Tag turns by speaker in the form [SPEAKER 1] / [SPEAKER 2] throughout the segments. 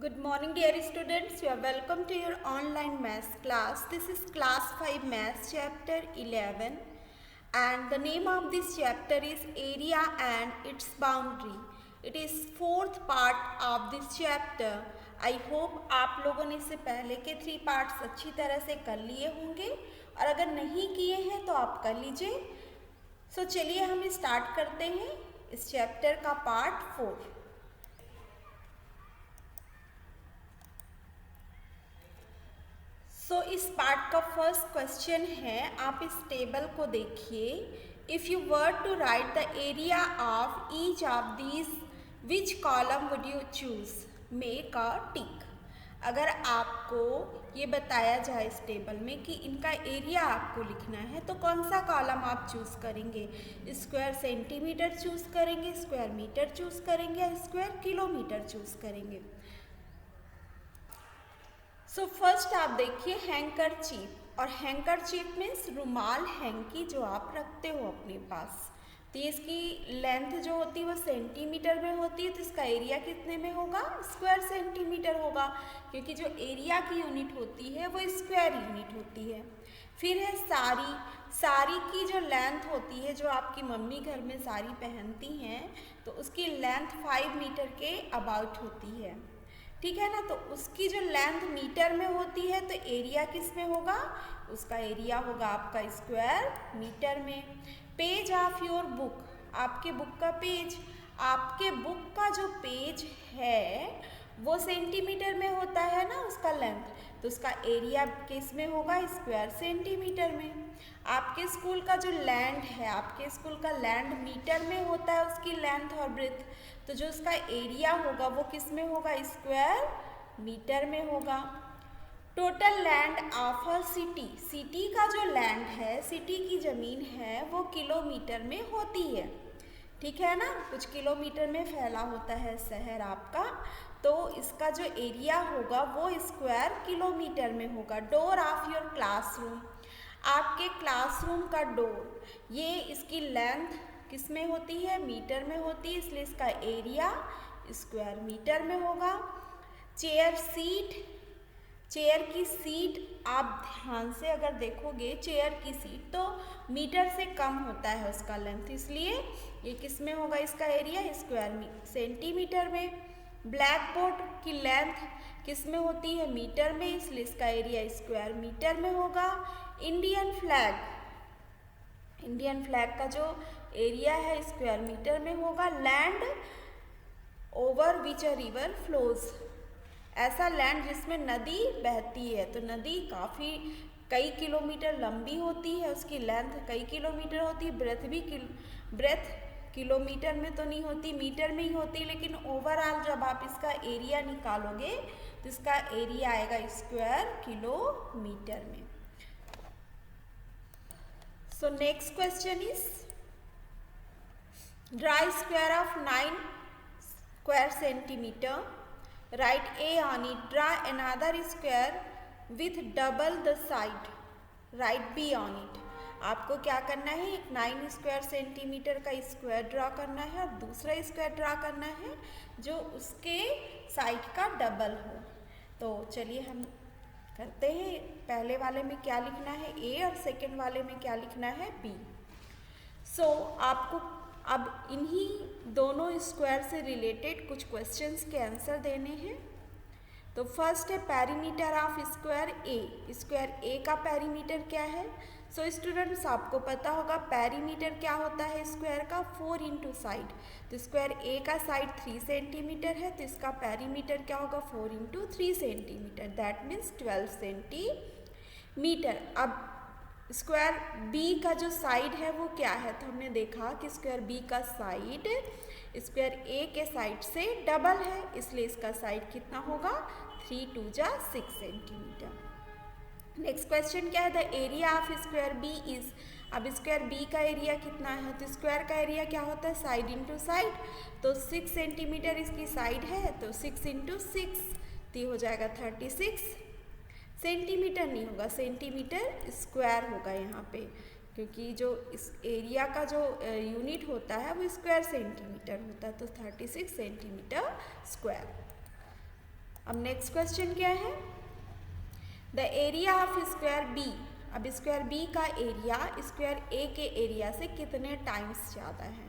[SPEAKER 1] Good morning dear students, you are welcome to your online maths class. This is class 5 maths chapter 11 and the name of this chapter is area and its boundary. It is fourth part of this chapter. I hope आप लोगों ने इससे पहले के 3 parts अच्छी तरह से कर लिए होंगे और अगर नहीं किए हैं तो आप कर लीजिए। सो चलिए हम स्टार्ट करते हैं इस चैप्टर का पार्ट 4। इस पार्ट का फर्स्ट क्वेश्चन है, आप इस टेबल को देखिए। If you were to write the area of each of these which column would you choose, make a tick. अगर आपको ये बताया जाए इस टेबल में कि इनका एरिया आपको लिखना है तो कौन सा कॉलम आप चूज़ करेंगे? स्क्वायर सेंटीमीटर चूज़ करेंगे, स्क्वायर मीटर चूज़ करेंगे या स्क्वायर किलोमीटर चूज़ करेंगे? फर्स्ट आप देखिए हैंकरचीफ, और हैंकरचीफ मीन्स रुमाल, हैंकी जो आप रखते हो अपने पास। तो इसकी लेंथ जो होती है वो सेंटीमीटर में होती है, तो इसका एरिया कितने में होगा? स्क्वायर सेंटीमीटर होगा, क्योंकि जो एरिया की यूनिट होती है वो स्क्वायर यूनिट होती है। फिर है साड़ी। साड़ी की जो लेंथ होती है, जो आपकी मम्मी घर में साड़ी पहनती हैं, तो उसकी लेंथ 5 मीटर के अबाउट होती है, ठीक है ना। तो उसकी जो लेंथ मीटर में होती है तो एरिया किस में होगा? उसका एरिया होगा आपका स्क्वायर मीटर में। पेज ऑफ योर बुक, आपके बुक का पेज, आपके बुक का जो पेज है वो सेंटीमीटर में होता है ना उसका लेंथ, तो उसका एरिया किस में होगा? स्क्वायर सेंटीमीटर में। आपके स्कूल का जो लैंड है, आपके स्कूल का लैंड मीटर में होता है उसकी लेंथ और ब्रेथ, तो जो उसका एरिया होगा वो किस में होगा? स्क्वायर मीटर में होगा। Total land of a city, city का जो लैंड है, सिटी की ज़मीन है वो किलोमीटर में होती है, ठीक है ना। कुछ किलोमीटर में फैला होता है शहर आपका, तो इसका जो एरिया होगा वो स्क्वायर किलोमीटर में होगा। डोर ऑफ योर क्लासरूम, आपके क्लासरूम का डोर, ये इसकी लेंथ किस में होती है? मीटर में होती है, इसलिए इसका एरिया स्क्वायर मीटर में होगा। चेयर सीट, चेयर की सीट आप ध्यान से अगर देखोगे, चेयर की सीट तो मीटर से कम होता है उसका लेंथ, इसलिए ये किस में होगा? इसका एरिया स्क्वायर सेंटीमीटर में। ब्लैक बोर्ड की लेंथ किस में होती है? मीटर में, इसलिए इसका एरिया स्क्वायर मीटर में होगा। इंडियन फ्लैग, इंडियन फ्लैग का जो एरिया है स्क्वायर मीटर में होगा। Land over which a river flows, ऐसा लैंड जिसमें नदी बहती है, तो नदी काफ़ी कई किलोमीटर लंबी होती है, उसकी लेंथ कई किलोमीटर होती है, ब्रेथ भी ब्रेथ किलोमीटर में तो नहीं होती, मीटर में ही होती, लेकिन ओवरऑल जब आप इसका एरिया निकालोगे तो इसका एरिया आएगा स्क्वायर किलोमीटर में। So next question is draw square of 9 square centimetre, write A on it, draw another square with double the side, write B on it। आपको क्या करना है? एक 9 स्क्वायर सेंटीमीटर का स्क्वायर ड्रा करना है और दूसरा स्क्वायर ड्रा करना है जो उसके साइड का डबल हो। तो चलिए हम करते हैं। पहले वाले में क्या लिखना है? A, और सेकेंड वाले में क्या लिखना है? B। आपको अब इन्हीं दोनों स्क्वायर से रिलेटेड कुछ क्वेश्चंस के आंसर देने हैं। तो फर्स्ट है perimeter of square A. Square A का पेरीमीटर क्या है? स्टूडेंट्स आपको पता होगा पेरीमीटर क्या होता है स्क्वायर का? 4 इंटू साइड। तो स्क्वायर ए का साइड 3 सेंटीमीटर है, तो इसका पेरीमीटर क्या होगा? 4 into 3 centimetre, that means 12 centimetre. अब स्क्वायर बी का जो साइड है वो क्या है? तो हमने देखा कि स्क्वायर बी का साइड स्क्वायर ए के साइड से डबल है, इसलिए इसका साइड कितना होगा? 3 2 जा 6 सेंटीमीटर। नेक्स्ट क्वेश्चन क्या है? The area of square B is. अब स्क्वायर बी का एरिया कितना है? तो स्क्वायर का एरिया क्या होता है? साइड इंटू साइड, तो 6 सेंटीमीटर इसकी साइड है, तो 6 इंटू 6 तो हो जाएगा 36 सेंटीमीटर, नहीं होगा सेंटीमीटर स्क्वायर होगा यहाँ पे, क्योंकि जो इस एरिया का जो यूनिट होता है वो स्क्वायर सेंटीमीटर होता है, तो 36 सेंटीमीटर स्क्वायर। अब नेक्स्ट क्वेश्चन क्या है, the area of square B. अब स्क्वायर बी का एरिया स्क्वायर ए के एरिया से कितने टाइम्स ज़्यादा है।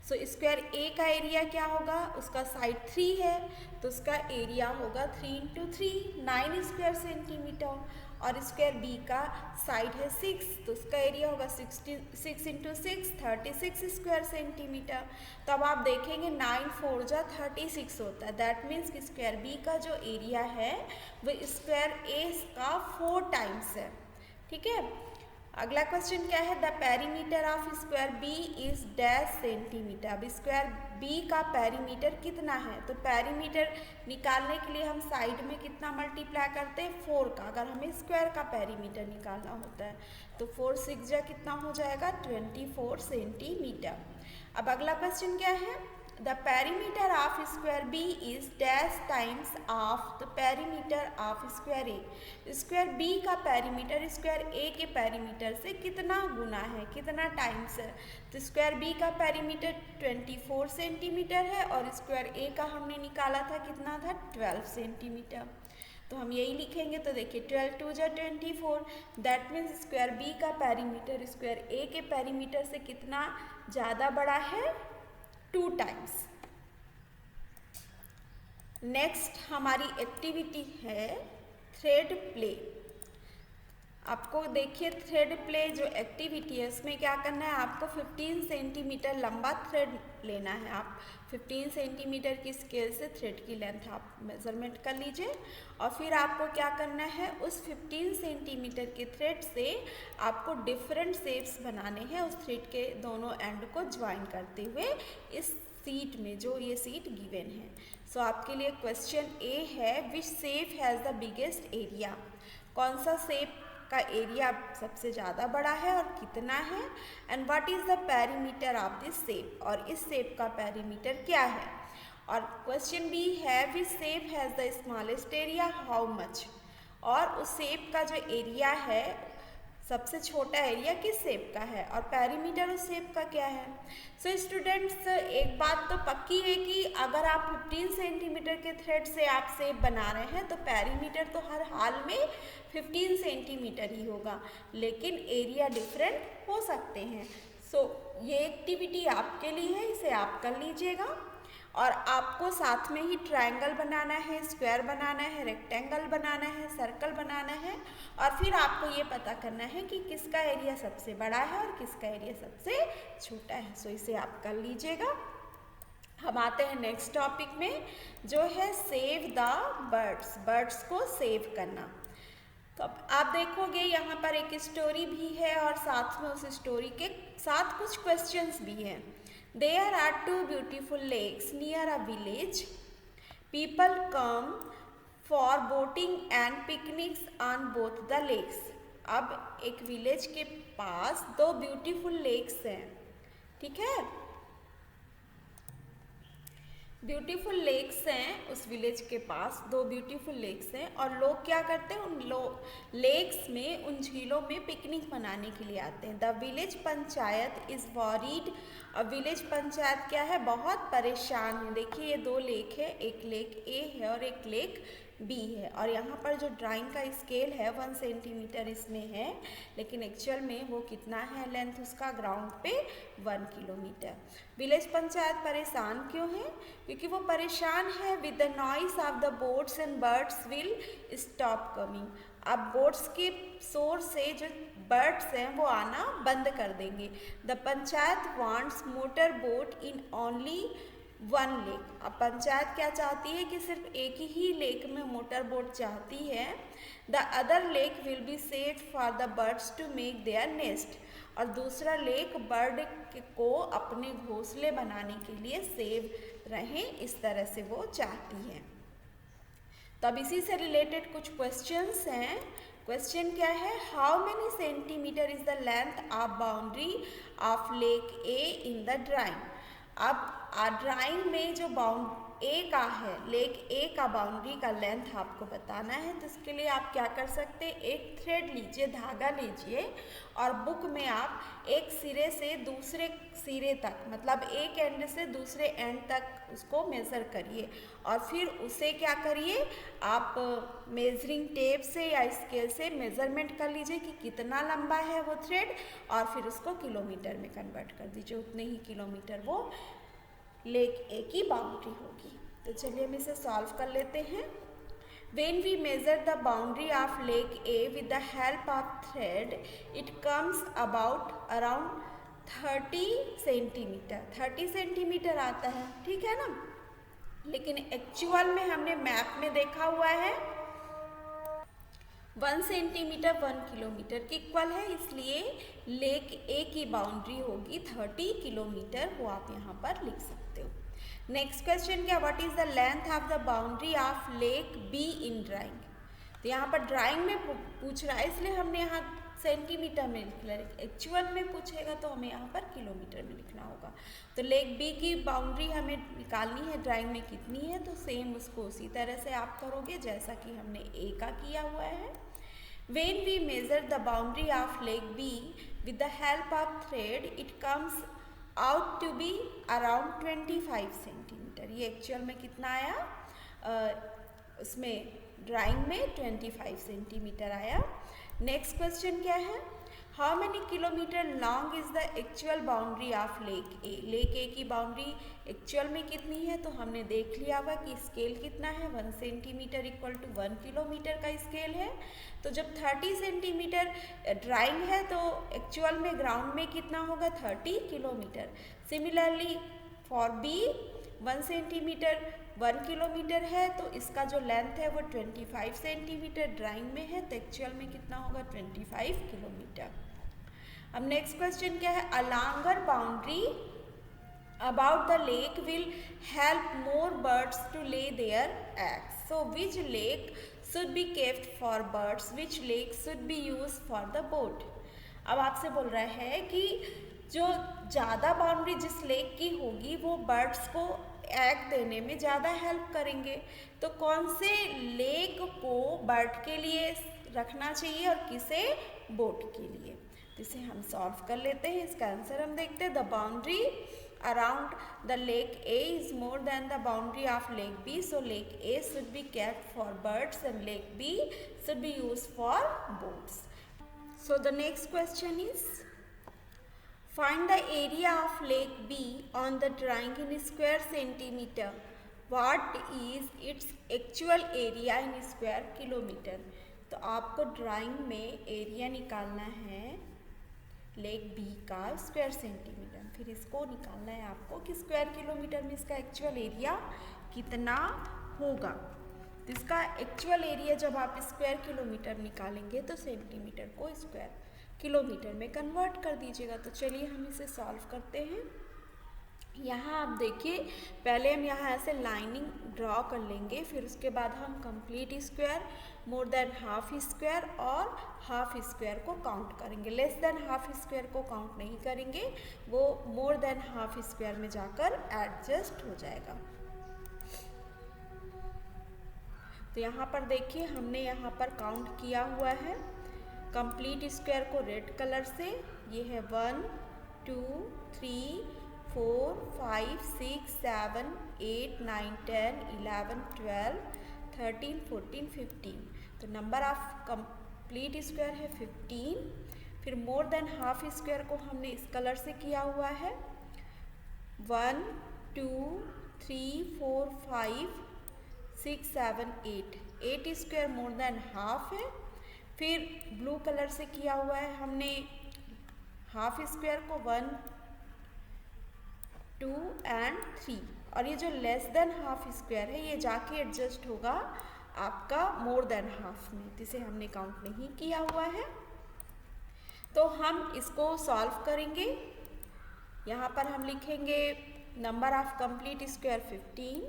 [SPEAKER 1] सो स्क्वायर ए का एरिया क्या होगा, उसका साइड 3 है तो उसका एरिया होगा 3 × 3 9 स्क्वायर सेंटीमीटर, और स्क्वायर बी का साइड है 6 तो उसका एरिया होगा 6 × 6 36 स्क्वायर सेंटीमीटर। तो अब आप देखेंगे 9 4 जा 36 होता है, दैट मीन्स कि स्क्वायर बी का जो एरिया है वो स्क्वायर ए का 4 टाइम्स है। ठीक है, अगला क्वेश्चन क्या है, the perimeter of square B is dash centimetre. अब स्क्वायर बी का पेरीमीटर कितना है, तो पेरीमीटर निकालने के लिए हम साइड में कितना मल्टीप्लाई करते हैं 4 का, अगर हमें स्क्वायर का पेरीमीटर निकालना होता है तो 4 6 जा कितना हो जाएगा 24 सेंटीमीटर। अब अगला क्वेश्चन क्या है, the perimeter of square B is dash times of the perimeter of square A. Square B का पेरीमीटर स्क्वायर ए के पेरीमीटर से कितना गुना है, कितना टाइम्स है, तो स्क्वायर बी का पेरीमीटर 24 सेंटीमीटर है और स्क्वायर ए का हमने निकाला था कितना था 12 सेंटीमीटर। तो हम यही लिखेंगे, तो देखिए 12 2 जा 24, दैट मीन्स स्क्वायर बी का पेरीमीटर स्क्वायर ए के पेरीमीटर से कितना ज़्यादा बड़ा है 2 टाइम्स। नेक्स्ट हमारी एक्टिविटी है थ्रेड प्ले। आपको देखिए थ्रेड प्ले जो एक्टिविटी है उसमें क्या करना है, आपको 15 सेंटीमीटर लंबा थ्रेड लेना है। आप 15 सेंटीमीटर की स्केल से थ्रेड की लेंथ आप मेजरमेंट कर लीजिए और फिर आपको क्या करना है, उस 15 सेंटीमीटर के थ्रेड से आपको डिफरेंट शेप्स बनाने हैं उस थ्रेड के दोनों एंड को ज्वाइन करते हुए इस सीट में, जो ये सीट गिवन है। सो आपके लिए क्वेश्चन ए है, which shape has the biggest area. कौन सा शेप का एरिया सबसे ज़्यादा बड़ा है और कितना है, and what is the perimeter of this shape, और इस शेप का पेरीमीटर क्या है। और क्वेश्चन बी है, which shape has the smallest area, how much, और उस शेप का जो एरिया है सबसे छोटा एरिया किस शेप का है और पेरीमीटर उस शेप का क्या है। सो स्टूडेंट्स, एक बात तो पक्की है कि अगर आप 15 सेंटीमीटर के थ्रेड से आप शेप बना रहे हैं तो पेरीमीटर तो हर हाल में 15 सेंटीमीटर ही होगा, लेकिन एरिया डिफरेंट हो सकते हैं। सो ये एक्टिविटी आपके लिए है, इसे आप कर लीजिएगा। और आपको साथ में ही ट्रायंगल बनाना है, स्क्वायर बनाना है, रेक्टेंगल बनाना है, सर्कल बनाना है, और फिर आपको ये पता करना है कि किसका एरिया सबसे बड़ा है और किसका एरिया सबसे छोटा है। सो इसे आप कर लीजिएगा। हम आते हैं नेक्स्ट टॉपिक में, जो है सेव द बर्ड्स, बर्ड्स को सेव करना। तो अब आप देखोगे यहाँ पर एक स्टोरी भी है और साथ में उस स्टोरी के साथ कुछ क्वेश्चंस भी हैं। There are 2 beautiful lakes near a village. People come for boating and picnics on both the lakes. अब एक विलेज के पास 2 ब्यूटीफुल लेक्स हैं, ठीक है, ब्यूटीफुल लेक्स हैं उस विलेज के पास 2 ब्यूटीफुल लेक्स हैं, और लोग क्या करते हैं, उन लेक्स में, उन झीलों में पिकनिक मनाने के लिए आते हैं। The village panchayat is worried. अब विलेज पंचायत क्या है, बहुत परेशान है। देखिए ये 2 लेक है, एक लेक ए है और एक लेक बी है, और यहाँ पर जो ड्राइंग का स्केल है 1 सेंटीमीटर इसमें है, लेकिन एक्चुअल में वो कितना है लेंथ उसका ग्राउंड पे 1 किलोमीटर। विलेज पंचायत परेशान क्यों है, क्योंकि वो परेशान है with the noise of the boats and birds will stop coming. अब बोट्स के शोर से जो बर्ड्स हैं वो आना बंद कर देंगे। The panchayat wants motor boat in only 1 lake. अब पंचायत क्या चाहती है कि सिर्फ एक ही लेक में मोटर बोट चाहती है। The other lake will be safe for the birds to make their nest, और दूसरा लेक बर्ड को अपने घोंसले बनाने के लिए सेव रहें, इस तरह से वो चाहती है। तो अब इसी से रिलेटेड कुछ क्वेश्चंस हैं। क्वेश्चन क्या है, how many centimetre is the length of boundary of lake A in the drawing. अब ड्राइंग में जो ए का है, लेक ए का बाउंड्री का लेंथ आपको बताना है। तो इसके लिए आप क्या कर सकते हैं, एक थ्रेड लीजिए, धागा लीजिए और बुक में आप एक सिरे से दूसरे सिरे तक, मतलब एक एंड से दूसरे एंड तक उसको मेज़र करिए और फिर उसे क्या करिए, आप मेजरिंग टेप से या स्केल से मेज़रमेंट कर लीजिए कि कितना लंबा है वो थ्रेड और फिर उसको किलोमीटर में कन्वर्ट कर दीजिए। उतने ही किलोमीटर वो लेक ए की बाउंड्री होगी। तो चलिए हम इसे सॉल्व कर लेते हैं। When we measure the boundary of lake A with the help of thread, it comes about around 30 centimetre. 30 centimetre आता है, ठीक है ना। लेकिन एक्चुअल में हमने मैप में देखा हुआ है 1 सेंटीमीटर 1 किलोमीटर के इक्वल है, इसलिए लेक ए की बाउंड्री होगी 30 किलोमीटर, वो आप यहाँ पर लिख सकते हो। नेक्स्ट क्वेश्चन क्या, what is the length of the boundary of lake be in drawing. तो यहाँ पर ड्राइंग में पूछ रहा है इसलिए हमने यहाँ सेंटीमीटर में लिख लिया, एक्चुअल में पूछेगा तो हमें यहाँ पर किलोमीटर में लिखना होगा। तो लेक बी की बाउंड्री हमें निकालनी है, ड्राइंग में कितनी है, तो सेम उसको उसी तरह से आप करोगे जैसा कि हमने ए का किया हुआ है। When we measure the boundary of lake B with the help of thread, it comes out to be around 25 centimetre. ये एक्चुअल में कितना आया, उसमें ड्राइंग में 25 सेंटीमीटर आया। नेक्स्ट क्वेश्चन क्या है, how many kilometre long is the actual boundary of lake A. Lake A की बाउंड्री एक्चुअल में कितनी है, तो हमने देख लिया हुआ कि स्केल कितना है, 1 सेंटीमीटर इक्वल टू 1 किलोमीटर का स्केल है। तो जब 30 सेंटीमीटर ड्राइंग है तो एक्चुअल में ग्राउंड में कितना होगा, 30 kilometre. Similarly for B 1 centimetre 1 kilometre है, तो इसका जो लेंथ है वो 25 सेंटीमीटर ड्राइंग में है, तो एक्चुअल में कितना होगा, 25 किलोमीटर। अब नेक्स्ट क्वेश्चन क्या है, a longer boundary about the lake will help more birds to lay their eggs. So which lake should be kept for birds, which lake should be used for the boat। अब आपसे बोल रहा है कि जो ज़्यादा बाउंड्री जिस lake की होगी वो बर्ड्स को एग देने में ज़्यादा हेल्प करेंगे, तो कौन से लेक को बर्ड के लिए रखना चाहिए और किसे बोट के लिए। तो इसे हम सॉल्व कर लेते हैं, इसका आंसर हम देखते हैं। The boundary around the lake A is more than the boundary of lake B, so lake A should be kept for birds and lake B should be used for boats। So the next question is, find the area of lake B on the drawing in square centimeter। What is its actual area in square kilometer। तो आपको drawing में area निकालना है lake B का square centimetre, फिर इसको निकालना है आपको कि स्क्वायर किलोमीटर में इसका एक्चुअल एरिया कितना होगा। तो इसका एक्चुअल एरिया जब आप स्क्वायर किलोमीटर निकालेंगे तो सेंटीमीटर को स्क्वायर किलोमीटर में कन्वर्ट कर दीजिएगा। तो चलिए हम इसे सॉल्व करते हैं। यहाँ आप देखिए, पहले हम यहाँ ऐसे लाइनिंग ड्रॉ कर लेंगे, फिर उसके बाद हम complete square, more than half square और हाफ स्क्वायर को काउंट करेंगे। लेस देन हाफ स्क्वायर को काउंट नहीं करेंगे, वो मोर देन हाफ स्क्वायर में जाकर एडजस्ट हो जाएगा। तो यहाँ पर देखिए हमने यहाँ पर काउंट किया हुआ है कंप्लीट स्क्वायर को रेड कलर से। ये है 1 2 3 4 5 6 7 8 9 10 11 12 13 14 15। तो नंबर ऑफ कंप्लीट स्क्वायर है 15। फिर मोर देन हाफ स्क्वायर को हमने इस कलर से किया हुआ है 1 2 3 4 5 6 7 8। 8 स्क्वायर मोर देन हाफ है। फिर ब्लू कलर से किया हुआ है हमने हाफ स्क्वायर को 1 2 एंड 3, और ये जो लेस देन हाफ स्क्वायर है ये जाके एडजस्ट होगा आपका मोर देन हाफ में, जिसे हमने काउंट नहीं किया हुआ है। तो हम इसको सॉल्व करेंगे। यहाँ पर हम लिखेंगे number of complete square 15,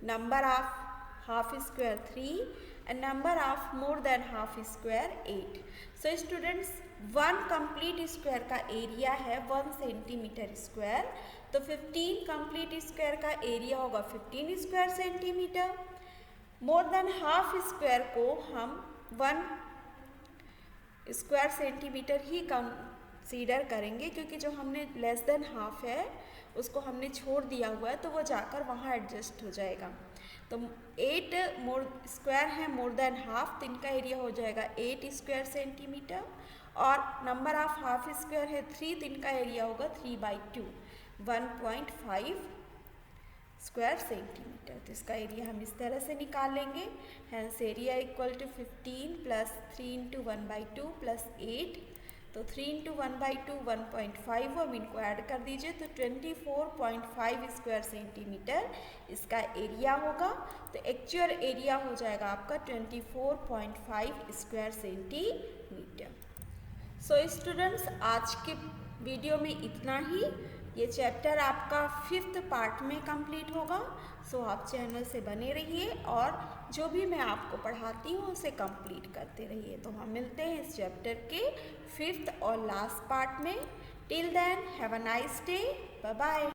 [SPEAKER 1] number of half square 3 and number of more than half square 8। So students, 1 complete square का एरिया है 1 सेंटीमीटर स्क्वायर। तो 15 कंप्लीट स्क्वायर का एरिया होगा 15 square centimetre. More than half square को हम 1 square centimetre ही consider करेंगे, क्योंकि जो हमने लेस देन हाफ है उसको हमने छोड़ दिया हुआ है, तो वो जाकर वहाँ एडजस्ट हो जाएगा। तो 8 स्क्वायर है मोर देन हाफ, तो इनका एरिया हो जाएगा 8 स्क्वायर सेंटीमीटर। और नंबर ऑफ हाफ स्क्वायर है 3, तो इनका एरिया होगा 3/2 1.5 स्क्वायर सेंटीमीटर। तो इसका एरिया हम इस तरह से निकालेंगे। Hence area equal to 15 plus 3 × 1/2 plus 8, तो 3 × 1/2 1.5, अब इनको ऐड कर दीजिए तो 24.5 स्क्वायर सेंटीमीटर इसका एरिया होगा। तो एक्चुअल एरिया हो जाएगा आपका 24.5 स्क्वायर सेंटीमीटर। सो स्टूडेंट्स, आज के वीडियो में इतना ही। ये चैप्टर आपका 5th पार्ट में कंप्लीट होगा। सो आप चैनल से बने रहिए और जो भी मैं आपको पढ़ाती हूँ उसे कंप्लीट करते रहिए। तो हम मिलते हैं इस चैप्टर के 5th और लास्ट पार्ट में। Till then have a nice day, bye bye.